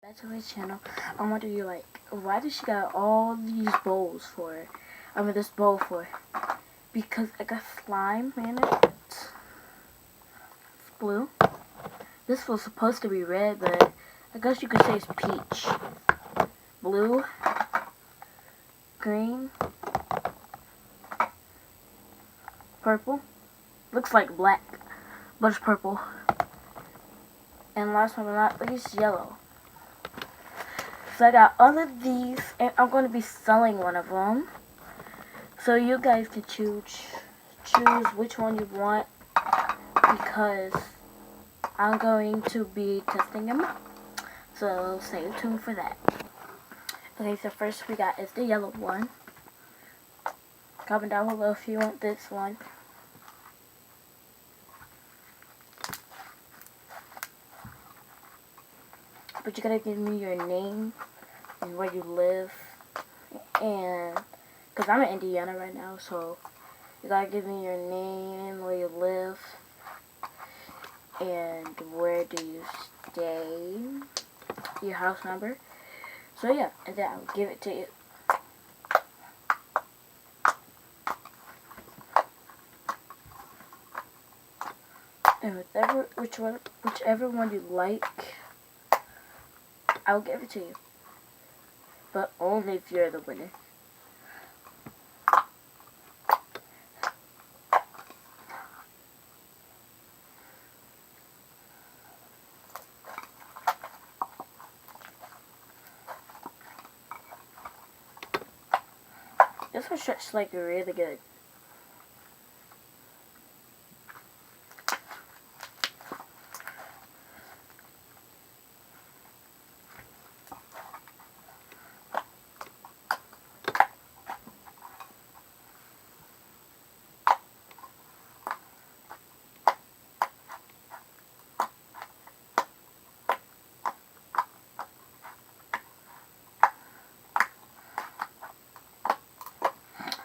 Back to my channel. I wonder you like, why does she got all these bowls for? This bowl for? Because I got slime in it. It's blue. This was supposed to be red, but I guess you could say it's peach. Blue. Green. Purple. Looks like black, but it's purple. And last but not least, yellow. So I got all of these, and I'm going to be selling one of them. So you guys can choose which one you want, because I'm going to be testing them. So stay tuned for that. Okay, so first we got is the yellow one. Comment down below if you want this one. But you gotta give me your name and where you live, and because I'm in Indiana right now, so you gotta give me your name, where you live, and where do you stay, your house number. So yeah, and then I'll give it to you. And whichever one you like, I'll give it to you. But only if you're the winner. This one stretches like really good.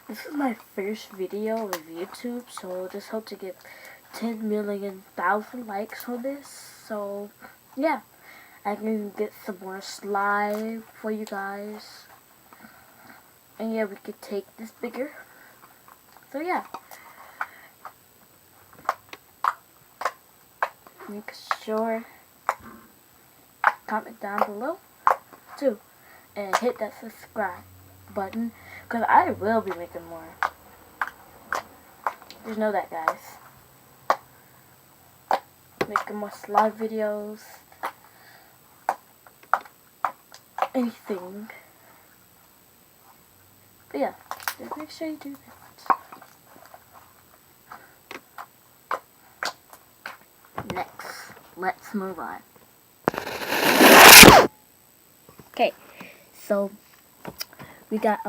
This is my first video with YouTube, so just hope to get 10 million thousand likes on this. So yeah, I can get some more slime for you guys, and yeah, we could take this bigger. So yeah, make sure comment down below too, and hit that subscribe button, because I will be making more. Just know that, guys. Making more slime videos. Anything. But yeah, just make sure you do that. Next, let's move on. Okay, so we got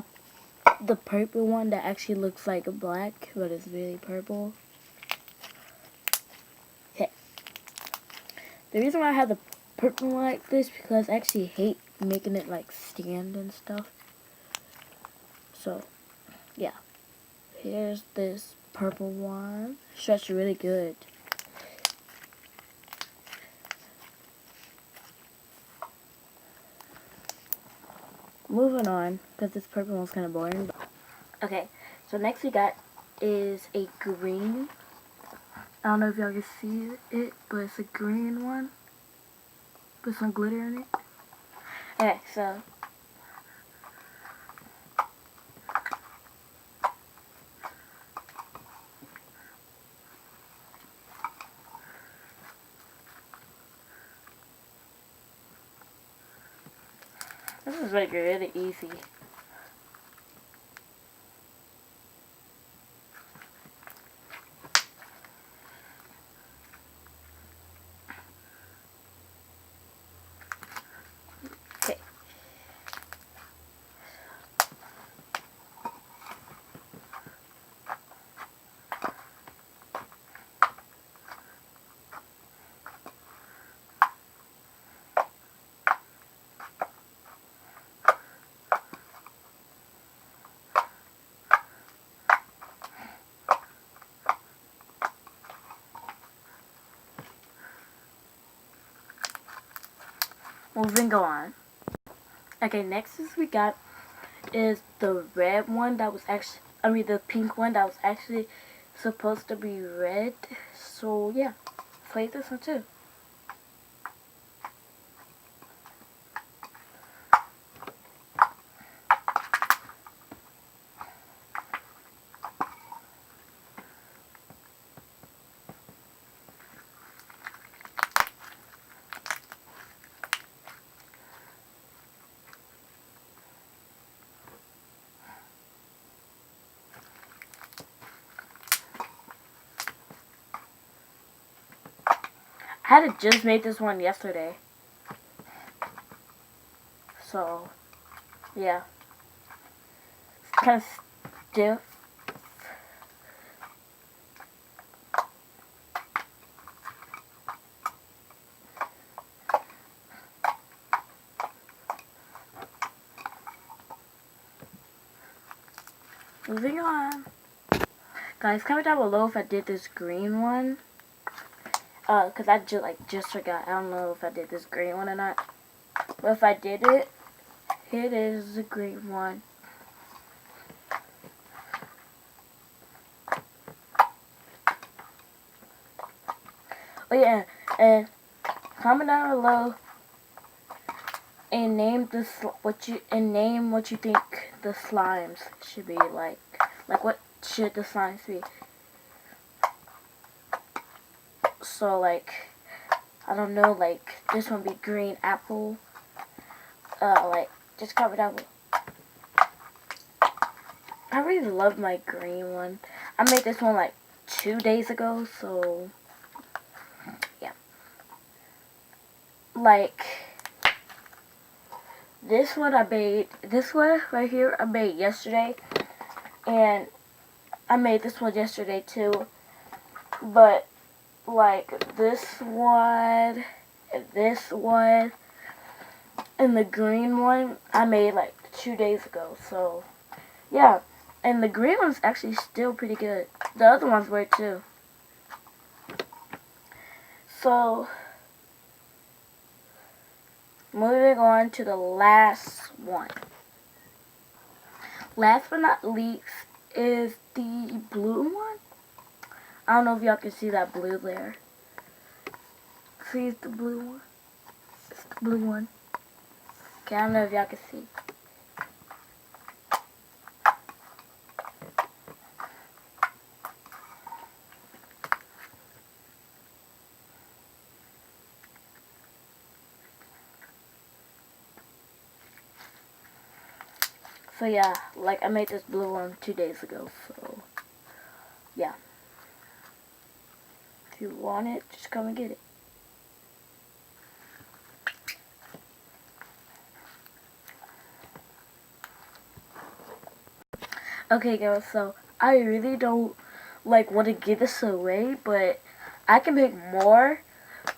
the purple one that actually looks like black, but it's really purple. Okay. The reason why I have the purple one like this, because I actually hate making it like stand and stuff. So, yeah. Here's this purple one. Stretched really good. Moving on, because this purple one's kind of boring. Okay, so next we got is a green. I don't know if y'all can see it, but it's a green one. Put some glitter in it. Okay, so this is like really easy. Okay. moving on. Okay, next is we got is the red one that was actually, the pink one that was actually supposed to be red. So yeah, play this one too. I had just made this one yesterday. So yeah, it's kind of stiff. Moving on. Guys, comment down below if I did this green one. Cause I just forgot. I don't know if I did this green one or not. But if I did it, here it is, the green one. Oh yeah, and comment down below and name what you think the slimes should be like. Like what should the slimes be? So like, I don't know, like this one be green apple. Like just comment down below. I really love my green one. I made this one like 2 days ago, so yeah. Like this one right here I made yesterday, and I made this one yesterday too. But like this one, and the green one I made like 2 days ago. So yeah, and the green one's actually still pretty good. The other ones were too. So moving on to the last one. Last but not least is the blue one. I don't know if y'all can see that blue there. See, it's the blue one. It's the blue one. Okay, I don't know if y'all can see. So yeah, like I made this blue one 2 days ago, so yeah. If you want it, just come and get it. Okay guys, so I really don't like want to give this away, but I can make more.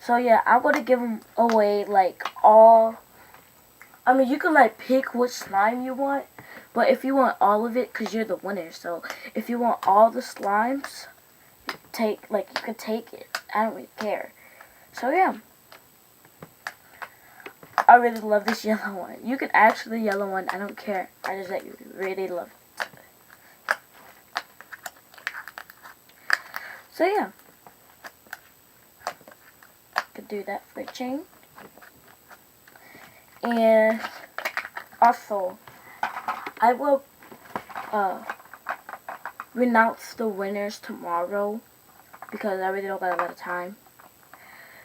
So yeah, I'm going to give them away like all. I mean, you can like pick which slime you want, but if you want all of it, because you're the winner, so if you want all the slimes, you can take it. I don't really care. So yeah, I really love this yellow one. You can ask for the yellow one. I don't care. I just like really love it. So yeah, could do that for a chain. And also, I will renounce the winners tomorrow because I really don't got a lot of time.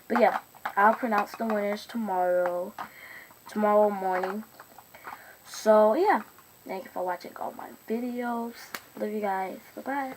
But yeah, I'll pronounce the winners tomorrow morning. So yeah, thank you for watching all my videos. Love you guys. Bye bye.